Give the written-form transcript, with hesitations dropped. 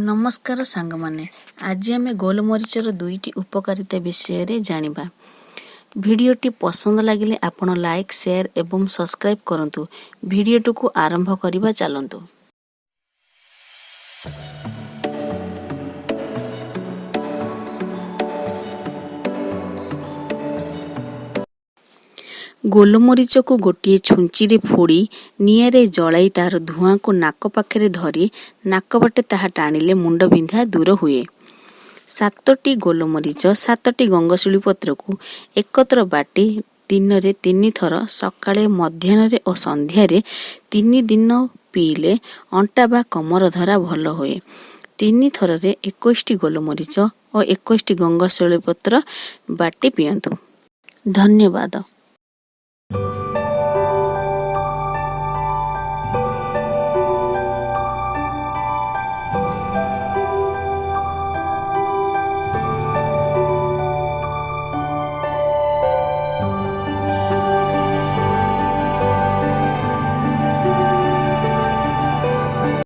नमस्कार सांग माने आज आम गोलमरीचर दुईटी उपकारिता विषय जानिबा। भिडियोटी पसंद लगिले आपण लाइक शेयर एवं सब्सक्राइब करंतु। भिडियोटी को आरंभ करिबा चलंतु। गोलमरीच को गोटे छुंची रे फोड़ी निआरे जलाई तार धुआं को नाक पाखे धरी नाक बाटे ताहा टाणिले मुंड बिंधा दूर हुए। 7टी गोलमरीच 7टी गंगशिली पत्र को एकत्र बाटी दिन रे 3 थर सकाळे मध्याह्न और संध्यारे 3 दिन पीले अंटा बा कमर धरा भल हुए। 3 थर रे 21टी गोलमरीच और 21टी गंगशिली पत्र बाटी पियंतु। धन्यवाद।